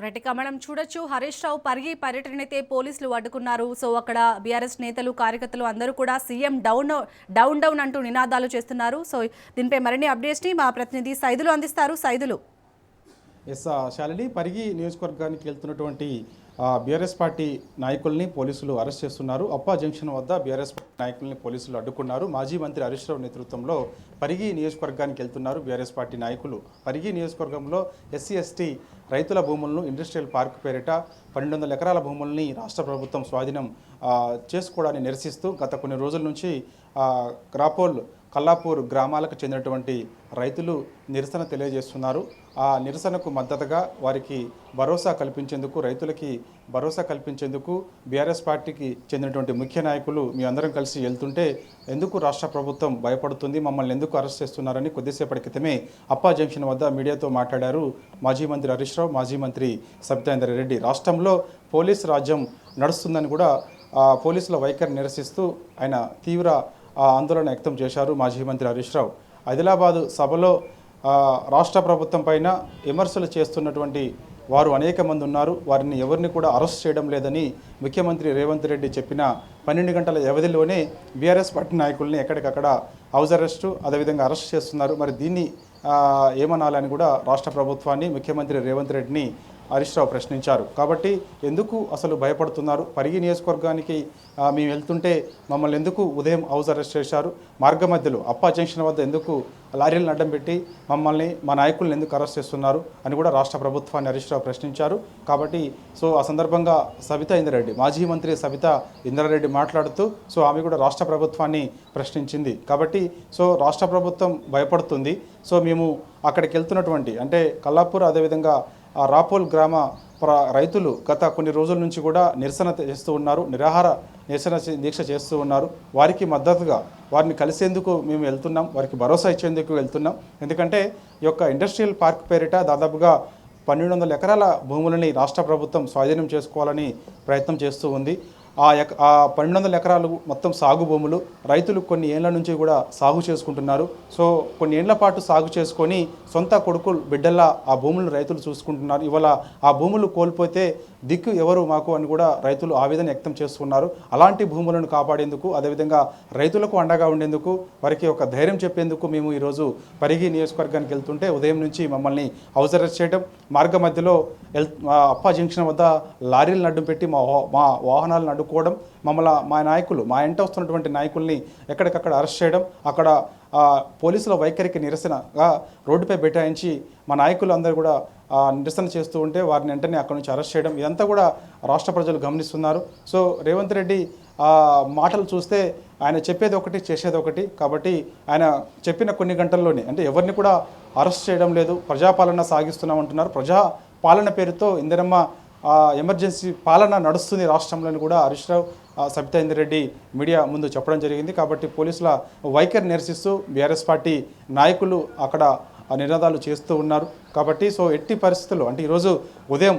రైట్గా మనం చూడొచ్చు హరీష్ రావు పరిగి పర్యటనైతే పోలీసులు అడ్డుకున్నారు. సో అక్కడ బీఆర్ఎస్ నేతలు కార్యకర్తలు అందరూ కూడా సీఎం డౌన్ డౌన్ డౌన్ అంటూ నినాదాలు చేస్తున్నారు. సో దీనిపై మరిన్ని అప్డేట్స్ని మా ప్రతినిధి సైదులు అందిస్తారు. సైదులు. ఎస్ శాలిని, పరిగి నియోజకవర్గానికి వెళ్తున్నటువంటి బీఆర్ఎస్ పార్టీ నాయకుల్ని పోలీసులు అరెస్ట్ చేస్తున్నారు. అప్పా జంక్షన్ వద్ద బీఆర్ఎస్ నాయకుల్ని పోలీసులు అడ్డుకున్నారు. మాజీ మంత్రి హరీష్ రావు నేతృత్వంలో పరిగి నియోజకవర్గానికి వెళ్తున్నారు బీఆర్ఎస్ పార్టీ నాయకులు. పరిగి నియోజకవర్గంలో ఎస్సీ ఎస్టీ రైతుల భూములను ఇండస్ట్రియల్ పార్క్ పేరిట 1200 ఎకరాల భూముల్ని రాష్ట్ర ప్రభుత్వం స్వాధీనం చేసుకోవడాన్ని నిరసిస్తూ గత కొన్ని రోజుల నుంచి గ్రాపోల్ కల్లాపూర్ గ్రామాలకు చెందినటువంటి రైతులు నిరసన తెలియజేస్తున్నారు. ఆ నిరసనకు మద్దతుగా వారికి భరోసా కల్పించేందుకు, రైతులకి భరోసా కల్పించేందుకు బీఆర్ఎస్ పార్టీకి చెందినటువంటి ముఖ్య నాయకులు మీ అందరం కలిసి వెళ్తుంటే ఎందుకు రాష్ట్ర ప్రభుత్వం భయపడుతుంది, మమ్మల్ని ఎందుకు అరెస్ట్ చేస్తున్నారని కొద్దిసేపటి క్రితమే అప్పా జంక్షన్ వద్ద మీడియాతో మాట్లాడారు మాజీ మంత్రి హరీష్ రావు, మాజీ మంత్రి సబితా ఇంద్రారెడ్డి. రాష్ట్రంలో పోలీసు రాజ్యం నడుస్తుందని కూడా పోలీసుల వైఖరి నిరసిస్తూ ఆయన తీవ్ర ఆందోళన వ్యక్తం చేశారు మాజీ మంత్రి హరీష్ రావు. ఆదిలాబాద్ సభలో రాష్ట్ర ప్రభుత్వం పైన విమర్శలు చేస్తున్నటువంటి వారు అనేక మంది ఉన్నారు. వారిని ఎవరిని కూడా అరెస్ట్ చేయడం లేదని ముఖ్యమంత్రి రేవంత్ రెడ్డి చెప్పిన 12 గంటల వ్యవధిలోనే బీఆర్ఎస్ పార్టీ నాయకుల్ని ఎక్కడికక్కడ హౌస్ అరెస్టు అదేవిధంగా అరెస్ట్ చేస్తున్నారు. మరి దీన్ని ఏమనాలని కూడా రాష్ట్ర ప్రభుత్వాన్ని, ముఖ్యమంత్రి రేవంత్ రెడ్డిని హరీష్ రావు ప్రశ్నించారు. కాబట్టి ఎందుకు అసలు భయపడుతున్నారు, పరిగి నియోజకవర్గానికి మేము వెళ్తుంటే మమ్మల్ని ఎందుకు ఉదయం హౌస్ అరెస్ట్ చేశారు, మార్గ మధ్యలో అప్పా జంక్షన్ వద్ద ఎందుకు లారీలను అడ్డం పెట్టి మమ్మల్ని, మా నాయకులను ఎందుకు అరెస్ట్ చేస్తున్నారు అని కూడా రాష్ట్ర ప్రభుత్వాన్ని హరీష్ రావు ప్రశ్నించారు. కాబట్టి ఆ సందర్భంగా సబితా ఇంద్రారెడ్డి, మాజీ మంత్రి సబితా ఇంద్రారెడ్డి మాట్లాడుతూ ఆమె కూడా రాష్ట్ర ప్రభుత్వాన్ని ప్రశ్నించింది. కాబట్టి రాష్ట్ర ప్రభుత్వం భయపడుతుంది. మేము అక్కడికి వెళ్తున్నటువంటి అంటే కల్లాపూర్ అదేవిధంగా రాపోల్ గ్రామ రైతులు గత కొన్ని రోజుల నుంచి కూడా నిరసన చేస్తూ ఉన్నారు, నిరాహార నిరసన దీక్ష చేస్తూ ఉన్నారు. వారికి మద్దతుగా వారిని కలిసేందుకు మేము వెళ్తున్నాం, వారికి భరోసా ఇచ్చేందుకు వెళ్తున్నాం. ఎందుకంటే ఈ యొక్క ఇండస్ట్రియల్ పార్క్ పేరిట దాదాపుగా 1200 ఎకరాల భూములని రాష్ట్ర ప్రభుత్వం స్వాధీనం చేసుకోవాలని ప్రయత్నం చేస్తూ ఉంది. ఆ 1200 ఎకరాలు మొత్తం సాగు భూములు. రైతులు కొన్ని ఏళ్ల నుంచి కూడా సాగు చేసుకుంటున్నారు. కొన్ని ఏళ్ల పాటు సాగు చేసుకొని సొంత కొడుకులు బిడ్డల్లా ఆ భూములను రైతులు చూసుకుంటున్నారు. ఇవాళ ఆ భూములు కోల్పోతే దిక్కు ఎవరు మాకు అని కూడా రైతులు ఆవేదన వ్యక్తం చేస్తున్నారు. అలాంటి భూములను కాపాడేందుకు, అదేవిధంగా రైతులకు అండగా ఉండేందుకు, వారికి ఒక ధైర్యం చెప్పేందుకు మేము ఈరోజు పరిగి నియోజకవర్గానికి వెళ్తుంటే ఉదయం నుంచి మమ్మల్ని హౌస్ అరెస్ట్ చేయడం, మార్గ మధ్యలో అప్పా జంక్షన్ వద్ద లారీలను అడ్డం పెట్టి మా వాహనాలను అడ్డుకోవడం, మా నాయకులు, మా ఇంట వస్తున్నటువంటి నాయకుల్ని ఎక్కడికక్కడ అరెస్ట్ చేయడం, అక్కడ పోలీసుల వైఖరికి నిరసనగా రోడ్డుపై బైఠాయించి మా నాయకులు అందరూ కూడా నిరసన చేస్తూ ఉంటే వారిని వెంటనే అక్కడి నుంచి అరెస్ట్ చేయడం, ఇదంతా కూడా రాష్ట్ర ప్రజలు గమనిస్తున్నారు. రేవంత్ రెడ్డి మాటలు చూస్తే ఆయన చెప్పేది ఒకటి, చేసేది ఒకటి. కాబట్టి ఆయన చెప్పిన కొన్ని గంటల్లోనే అంటే ఎవరిని కూడా అరెస్ట్ చేయడం లేదు, ప్రజాపాలన సాగిస్తున్నామంటున్నారు. ప్రజా పాలన పేరుతో ఇందిరమ్మ ఎమర్జెన్సీ పాలన నడుస్తుంది రాష్ట్రంలోని కూడా హరీష్ రావు, సబితా ఇంద్రారెడ్డి మీడియా ముందు చెప్పడం జరిగింది. కాబట్టి పోలీసుల వైఖరి నిరసిస్తూ బీఆర్ఎస్ పార్టీ నాయకులు అక్కడ నినాదాలు చేస్తూ ఉన్నారు. కాబట్టి ఎట్టి పరిస్థితుల్లో అంటే ఈరోజు ఉదయం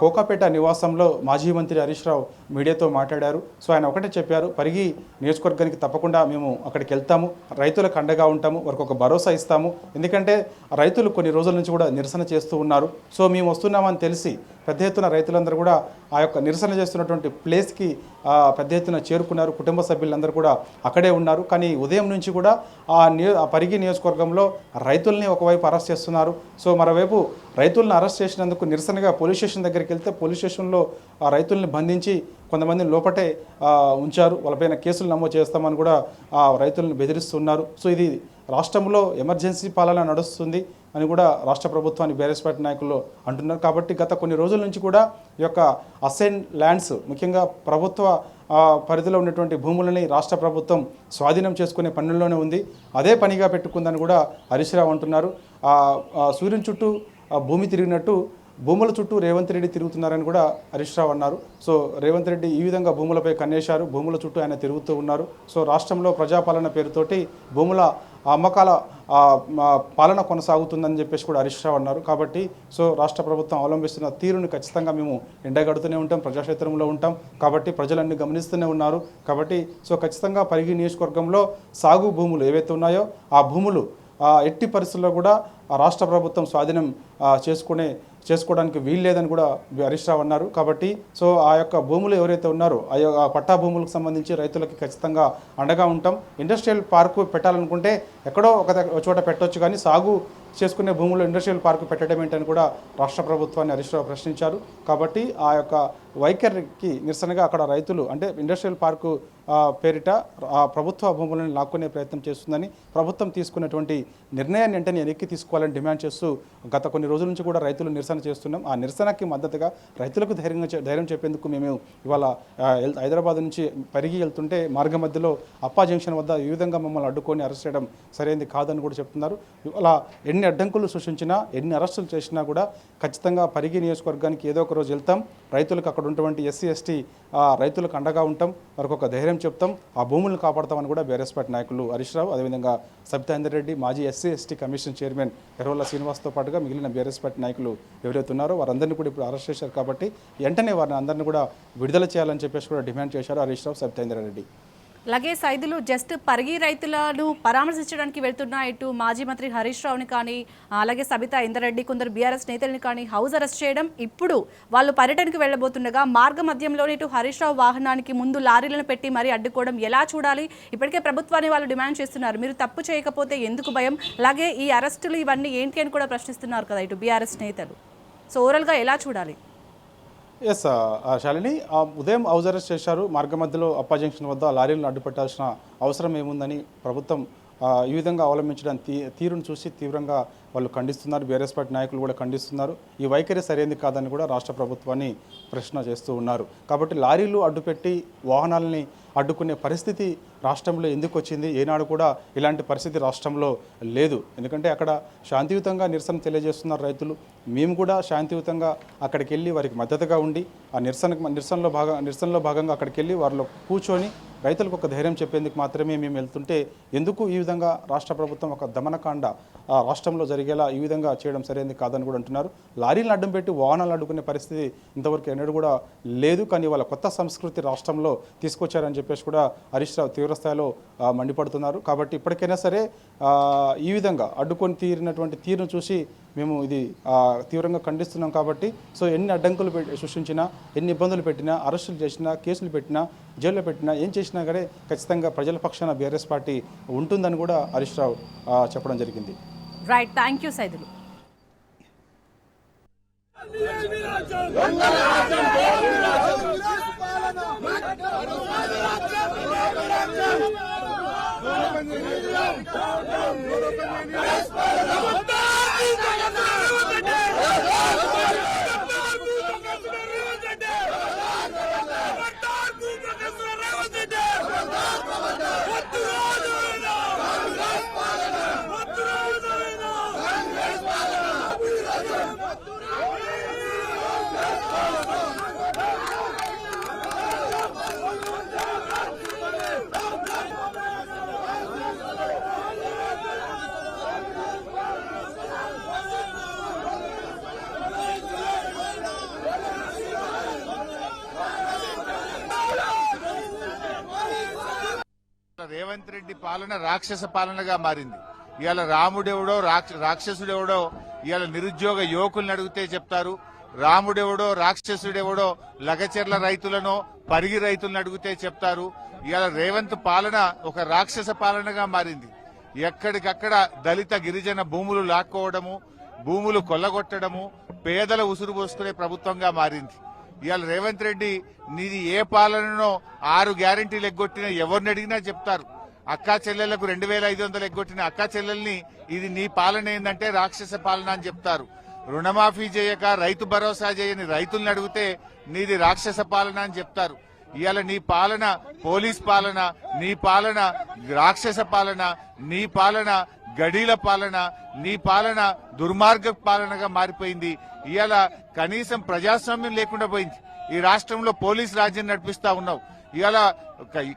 కోకాపేట నివాసంలో మాజీ మంత్రి హరీష్ రావు మీడియాతో మాట్లాడారు. ఆయన ఒకటే చెప్పారు, పరిగి నియోజకవర్గానికి తప్పకుండా మేము అక్కడికి వెళ్తాము, రైతులకు అండగా ఉంటాము, వారికి ఒక భరోసా ఇస్తాము. ఎందుకంటే రైతులు కొన్ని రోజుల నుంచి కూడా నిరసన చేస్తూ ఉన్నారు. మేము వస్తున్నామని తెలిసి పెద్ద ఎత్తున రైతులందరూ కూడా ఆ యొక్క నిరసన చేస్తున్నటువంటి ప్లేస్కి పెద్ద ఎత్తున చేరుకున్నారు. కుటుంబ సభ్యులందరూ కూడా అక్కడే ఉన్నారు. కానీ ఉదయం నుంచి కూడా ఆ పరిగి నియోజకవర్గంలో రైతుల్ని ఒకవైపు అరెస్ట్ చేస్తున్నారు. మరోవైపు రైతులను అరెస్ట్ చేసినందుకు నిరసనగా పోలీస్ స్టేషన్ దగ్గరికి వెళ్తే పోలీస్ స్టేషన్లో ఆ రైతుల్ని బంధించి కొంతమందిని లోపటే ఉంచారు. వాళ్ళపైన కేసులు నమోదు చేస్తామని కూడా ఆ రైతులను బెదిరిస్తున్నారు. ఇది రాష్ట్రంలో ఎమర్జెన్సీ పాలన నడుస్తుంది అని కూడా రాష్ట్ర ప్రభుత్వాన్ని బీఆర్ఎస్ పార్టీ నాయకులు అంటున్నారు. కాబట్టి గత కొన్ని రోజుల నుంచి కూడా ఈ యొక్క అసైన్ ల్యాండ్స్, ముఖ్యంగా ప్రభుత్వ పరిధిలో ఉన్నటువంటి భూములని రాష్ట్ర ప్రభుత్వం స్వాధీనం చేసుకునే పనుల్లోనే ఉంది. అదే పనిగా పెట్టుకుందని కూడా హరీష్ రావు అంటున్నారు. సూర్యుని చుట్టూ భూమి తిరిగినట్టు భూముల చుట్టూ రేవంత్ రెడ్డి తిరుగుతున్నారని కూడా హరీష్ రావు అన్నారు. రేవంత్ రెడ్డి ఈ విధంగా భూములపై కన్నేశారు, భూముల చుట్టూ ఆయన తిరుగుతూ ఉన్నారు. రాష్ట్రంలో ప్రజాపాలన పేరుతోటి భూముల అమ్మకాల పాలన కొనసాగుతుందని చెప్పేసి కూడా హరీష్ రావు అన్నారు. కాబట్టి రాష్ట్ర ప్రభుత్వం అవలంబిస్తున్న తీరును ఖచ్చితంగా మేము ఎండగడుతూనే ఉంటాం, ప్రజాక్షేత్రంలో ఉంటాం. కాబట్టి ప్రజలన్నీ గమనిస్తూనే ఉన్నారు. కాబట్టి ఖచ్చితంగా పరిగి నియోజకవర్గంలో సాగు భూములు ఏవైతే ఉన్నాయో ఆ భూములు ఎట్టి పరిస్థితుల్లో కూడా రాష్ట్ర ప్రభుత్వం స్వాధీనం చేసుకోవడానికి వీలు లేదని కూడా హరీష్ రావు అన్నారు. కాబట్టి సో ఆ యొక్క భూములు ఎవరైతే ఉన్నారో ఆ పట్టా భూములకు సంబంధించి రైతులకి ఖచ్చితంగా అండగా ఉంటాం. ఇండస్ట్రియల్ పార్కు పెట్టాలనుకుంటే ఎక్కడో ఒక చోట పెట్టొచ్చు, కానీ సాగు చేసుకునే భూముల్లో ఇండస్ట్రియల్ పార్కు పెట్టడం ఏంటని కూడా రాష్ట్ర ప్రభుత్వాన్ని హరీష్ రావు ప్రశ్నించారు. కాబట్టి ఆ యొక్క వైఖరికి నిరసనగా అక్కడ రైతులు అంటే ఇండస్ట్రియల్ పార్కు పేరిట ప్రభుత్వ భూములను లాక్కునే ప్రయత్నం చేస్తుందని, ప్రభుత్వం తీసుకున్నటువంటి నిర్ణయాన్ని వెంటనే వెనక్కి తీసుకోవాలని డిమాండ్ చేస్తూ గత కొన్ని రోజుల నుంచి కూడా రైతులు నిరసన చేస్తున్నాం. ఆ నిరసనకి మద్దతుగా రైతులకు ధైర్యం చెప్పేందుకు మేము ఇవాళ హైదరాబాద్ నుంచి పరిగి వెళ్తుంటే మార్గ మధ్యలో అప్పా జంక్షన్ వద్ద ఈ విధంగా మమ్మల్ని అడ్డుకొని అరెస్ట్ చేయడం సరైనది కాదని కూడా చెప్తున్నారు. ఇవాళ ఎన్ని అడ్డంకులు సృష్టించినా, ఎన్ని అరెస్టులు చేసినా కూడా ఖచ్చితంగా పరిగి నియోజకవర్గానికి ఏదో ఒక రోజు వెళ్తాం. రైతులకు అక్కడ ఉన్నటువంటి ఎస్సీ ఎస్టీ రైతులకు అండగా ఉంటాం, వారికి ఒక ధైర్యం చెప్తాం, ఆ భూములను కాపాడతామని కూడా బీఆర్ఎస్ పార్టీ నాయకులు హరీష్ రావు, అదేవిధంగా సబితా రెడ్డి, మాజీ ఎస్సీ ఎస్టీ కమిషన్ చైర్మన్ ఎర్రవల్ల శ్రీనివాస్తో పాటుగా మిగిలిన బీఆర్ఎస్ పార్టీ నాయకులు ఎవరైతే ఉన్నారో వారందరినీ కూడా ఇప్పుడు అరెస్ట్ చేశారు. కాబట్టి వెంటనే వారిని అందరినీ కూడా విడుదల చేయాలని చెప్పేసి కూడా డిమాండ్ చేశారు హరీష్ రావు, సబితా రెడ్డి. అలాగే సైదులు జస్ట్ పరిగి రైతులను పరామర్శించడానికి వెళ్తున్న ఇటు మాజీ మంత్రి హరీష్ రావుని కానీ అలాగే సబితా ఇందరెడ్డి కొందరు బీఆర్ఎస్ నేతల్ని కానీ హౌస్ అరెస్ట్ చేయడం, ఇప్పుడు వాళ్ళు పర్యటనకు వెళ్ళబోతుండగా మార్గ మధ్యంలోని ఇటు హరీష్ రావు వాహనానికి ముందు లారీలను పెట్టి మరీ అడ్డుకోవడం ఎలా చూడాలి? ఇప్పటికే ప్రభుత్వాన్ని వాళ్ళు డిమాండ్ చేస్తున్నారు, మీరు తప్పు చేయకపోతే ఎందుకు భయం? అలాగే ఈ అరెస్టులు ఇవన్నీ ఏంటి అని కూడా ప్రశ్నిస్తున్నారు కదా ఇటు బీఆర్ఎస్ నేతలు. సో ఓవరాల్గా ఎలా చూడాలి? ఎస్ శాలిని, ఉదయం హౌస్ అరెస్ట్ చేశారు. మార్గ మధ్యలో అప్పా జంక్షన్ వద్ద లారీలను అడ్డుపెట్టాల్సిన అవసరం ఏముందని ప్రభుత్వం ఈ విధంగా అవలంబించడానికి తీరును చూసి తీవ్రంగా వాళ్ళు ఖండిస్తున్నారు. బీఆర్ఎస్ పార్టీ నాయకులు కూడా ఖండిస్తున్నారు. ఈ వైఖరి సరైనది కాదని కూడా రాష్ట్ర ప్రభుత్వాన్ని ప్రశ్న చేస్తూ ఉన్నారు. కాబట్టి లారీలు అడ్డుపెట్టి వాహనాలని అడ్డుకునే పరిస్థితి రాష్ట్రంలో ఎందుకు వచ్చింది? ఏనాడు కూడా ఇలాంటి పరిస్థితి రాష్ట్రంలో లేదు. ఎందుకంటే అక్కడ శాంతియుతంగా నిరసన తెలియజేస్తున్నారు రైతులు. మేము కూడా శాంతియుతంగా అక్కడికి వెళ్ళి వారికి మద్దతుగా ఉండి ఆ నిరసనలో భాగంగా అక్కడికి వెళ్ళి వారిలో కూర్చొని రైతులకు ఒక ధైర్యం చెప్పేందుకు మాత్రమే మేము వెళ్తుంటే ఎందుకు ఈ విధంగా రాష్ట్ర ప్రభుత్వం ఒక దమనకాండ రాష్ట్రంలో జరిగేలా ఈ విధంగా చేయడం సరైనది కాదని కూడా అంటున్నారు. లారీలను అడ్డం పెట్టి వాహనాలు అడ్డుకునే పరిస్థితి ఇంతవరకు ఎన్నడూ కూడా లేదు. కానీ వాళ్ళ కొత్త సంస్కృతి రాష్ట్రంలో తీసుకొచ్చారని చెప్పేసి కూడా హరీష్ రావు తీవ్రస్థాయిలో మండిపడుతున్నారు. కాబట్టి ఇప్పటికైనా సరే ఈ విధంగా అడ్డుకొని తీరినటువంటి తీరును చూసి మేము ఇది తీవ్రంగా ఖండిస్తున్నాం. కాబట్టి సో ఎన్ని అడ్డంకులు సృష్టించినా, ఎన్ని ఇబ్బందులు పెట్టినా, అరెస్టులు చేసినా, కేసులు పెట్టినా, జైల్లో పెట్టినా, ఏం చేసినా కానీ ఖచ్చితంగా ప్రజల పక్షాన బీఆర్ఎస్ పార్టీ ఉంటుందని కూడా హరీష్ రావు చెప్పడం జరిగింది. Right, thank you Saidulu. Revanth Reddy పాలన రాక్షస పాలనగా మారింది. ఇవాళ రాముడెవడో రాక్షసుడెవడో ఇవాళ నిరుద్యోగ యువకుల్ని అడిగితే చెప్తారు. రాముడెవడో రాక్షసుడెవడో లగచెర్ల రైతులను పరిగి రైతులను అడిగితే చెప్తారు. ఇవాళ రేవంత్ పాలన ఒక రాక్షస పాలనగా మారింది. ఎక్కడికక్కడ దళిత గిరిజన భూములు లాక్కోవడము, భూములు కొల్లగొట్టడము, పేదల ఉసురు పోసుకునే ప్రభుత్వంగా మారింది. ఇవాళ రేవంత్ రెడ్డి నీది ఏ పాలననో 6 గ్యారెంటీలు ఎగ్గొట్టిన ఎవరిని అడిగినా చెప్తారు. అక్కా చెల్లెళ్లకు 2500 ఎగ్గొట్టిన అక్కా చెల్లెల్ని ఇది నీ పాలన ఏందంటే రాక్షస పాలన అని చెప్తారు. రుణమాఫీ చేయక రైతు భరోసా చేయని రైతుల్ని అడిగితే నీది రాక్షస పాలన అని చెప్తారు. ఇవాళ నీ పాలన పోలీస్ పాలన, నీ పాలన రాక్షస పాలన, నీ పాలన గడీల పాలన, నీ పాలన దుర్మార్గ పాలనగా మారిపోయింది. ఇవాళ కనీసం ప్రజాస్వామ్యం లేకుండా పోయింది. ఈ రాష్ట్రంలో పోలీస్ రాజ్యం నడిపిస్తా ఉన్నావు. ఇవాళ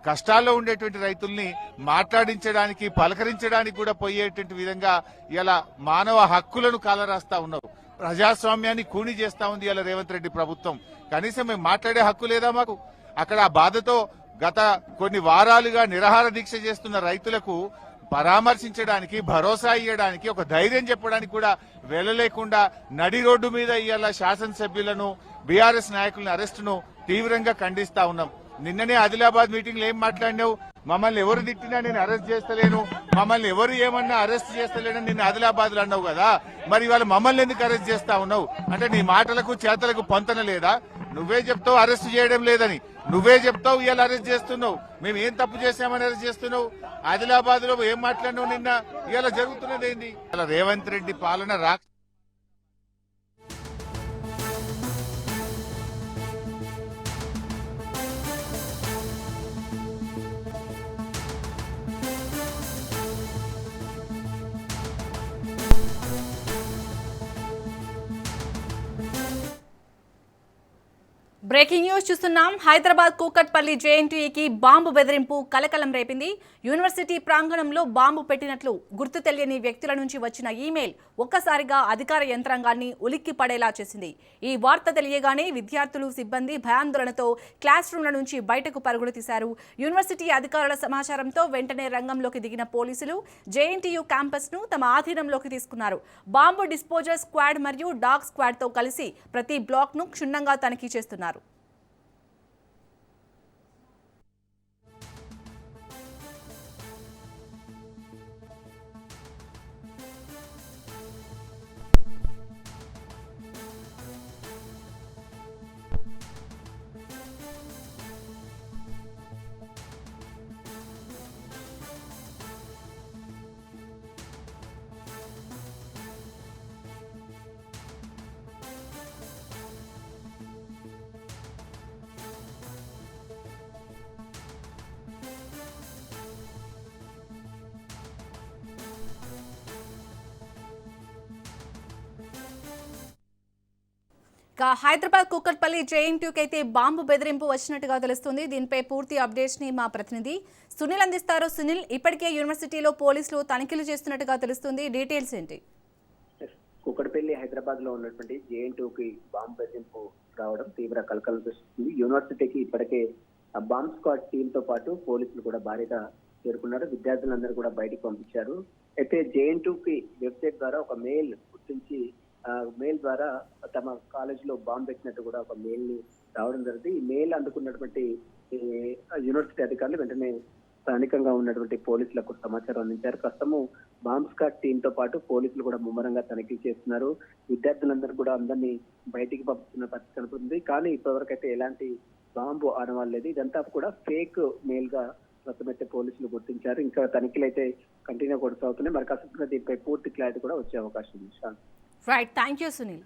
కష్టాల్లో ఉండేటువంటి రైతుల్ని మాట్లాడించడానికి, పలకరించడానికి కూడా పోయేటువంటి విధంగా ఇవాళ మానవ హక్కులను కాలరాస్తా ఉన్నావు. ప్రజాస్వామ్యాన్ని కూని చేస్తా ఉంది ఇవాళ రేవంత్ రెడ్డి ప్రభుత్వం. కనీసం మేము మాట్లాడే హక్కు లేదా మాకు? అక్కడ ఆ బాధతో గత కొన్ని వారాలుగా నిరాహార దీక్ష చేస్తున్న రైతులకు పరామర్శించడానికి, భరోసా ఇవ్వడానికి, ఒక ధైర్యం చెప్పడానికి కూడా వెళ్ళలేకుండా నడి రోడ్డు మీద ఇవాళ శాసనసభ్యులను, బీఆర్ఎస్ నాయకులను అరెస్టును తీవ్రంగా ఖండిస్తా ఉన్నాం. నిన్ననే ఆదిలాబాద్ మీటింగ్ లో ఏం మాట్లాడినావు? మమ్మల్ని ఎవరు తిట్టినా నేను అరెస్ట్ చేస్తలేను, మమ్మల్ని ఎవరు ఏమన్నా అరెస్ట్ చేస్తలేనని నిన్న ఆదిలాబాద్ లో అన్నావు కదా, మరి ఇవాళ మమ్మల్ని ఎందుకు అరెస్ట్ చేస్తా ఉన్నావు? అంటే నీ మాటలకు చేతలకు పొంతన లేదా? నువ్వే చెప్తావు అరెస్ట్ చేయడం లేదని, నువ్వే చెప్తావు ఇవాళ అరెస్ట్ చేస్తున్నావు. మేము ఏం తప్పు చేశామని అరెస్ట్ చేస్తున్నావు? ఆదిలాబాద్ లో ఏం మాట్లాడినావు నిన్న? ఇవాళ జరుగుతున్నది ఏంది? ఇవాళ రేవంత్ రెడ్డి పాలన బ్రేకింగ్ న్యూస్ చూస్తున్నాం. హైదరాబాద్ కూకట్పల్లి జేఎన్టీయూకి బాంబు బెదిరింపు కలకలం రేపింది. యూనివర్సిటీ ప్రాంగణంలో బాంబు పెట్టినట్లు గుర్తు తెలియని వ్యక్తుల నుంచి వచ్చిన ఈమెయిల్ ఒక్కసారిగా అధికార యంత్రాంగాన్ని ఉలిక్కి పడేలా చేసింది. ఈ వార్త తెలియగానే విద్యార్థులు, సిబ్బంది భయాందోళనతో క్లాస్ రూమ్ల నుంచి బయటకు పరుగులు తీశారు. యూనివర్సిటీ అధికారుల సమాచారంతో వెంటనే రంగంలోకి దిగిన పోలీసులు జేఎన్టీయూ క్యాంపస్ను తమ ఆధీనంలోకి తీసుకున్నారు. బాంబు డిస్పోజల్ స్క్వాడ్ మరియు డాగ్ స్క్వాడ్తో కలిసి ప్రతి బ్లాక్ను క్షుణ్ణంగా తనిఖీ చేస్తున్నారు. హైదరాబాద్ కూకట్పల్లి జేఎన్టీయూకి అయితే బాంబు బెదిరింపు వచ్చినట్టుగా తెలుస్తుంది. దీనిపై పూర్తి అప్డేట్స్ ని మా ప్రతినిధి సునీల్ అందిస్తారు. సునీల్, ఇప్పటికే యూనివర్సిటీలో పోలీసులు తనిఖీలు చేస్తున్నట్టుగా తెలుస్తుంది. డీటెయిల్స్ ఏంటి? కూకట్పల్లి హైదరాబాద్ లో ఉన్నటువంటి జేఎన్టీయూకి బాంబు బెదిరింపు రావడం తీవ్ర కలకలం సృష్టిస్తుంది. యూనివర్సిటీకి ఇప్పటికే బాంబ్ స్క్వాడ్ టీమ్ తో పాటు పోలీసులు కూడా భారీగా చేరుకున్నారు. విద్యార్థులందరూ కూడా బయటకు పంపించారు. అయితే జేఎన్టీయూకి వెబ్సైట్ ద్వారా ఒక మెయిల్ గుర్తించి మెయిల్ ద్వారా తమ కాలేజ్ లో బాంబు పెట్టినట్టు కూడా ఒక మెయిల్ ని రావడం జరిగింది. ఈ మెయిల్ అందుకున్నటువంటి యూనివర్సిటీ అధికారులు వెంటనే స్థానికంగా ఉన్నటువంటి పోలీసులకు సమాచారం అందించారు. ప్రస్తుతము బాంబ్ స్క్వాడ్ టీమ్ తో పాటు పోలీసులు కూడా ముమ్మరంగా తనిఖీ చేస్తున్నారు. విద్యార్థులందరూ కూడా అందరినీ బయటికి పంపుతున్న పరిస్థితి కనపడుతుంది. కానీ ఇప్పటివరకు అయితే ఎలాంటి బాంబు ఆనవాలేదు. ఇదంతా కూడా ఫేక్ మెయిల్ గా ప్రస్తుతమైతే పోలీసులు గుర్తించారు. ఇంకా తనిఖీలు అయితే కంటిన్యూ కొనసాగుతున్నాయి. మరి కాస్త దీనిపై పూర్తి క్లారిటీ కూడా వచ్చే అవకాశం ఉంది. Right, thank you Sunil.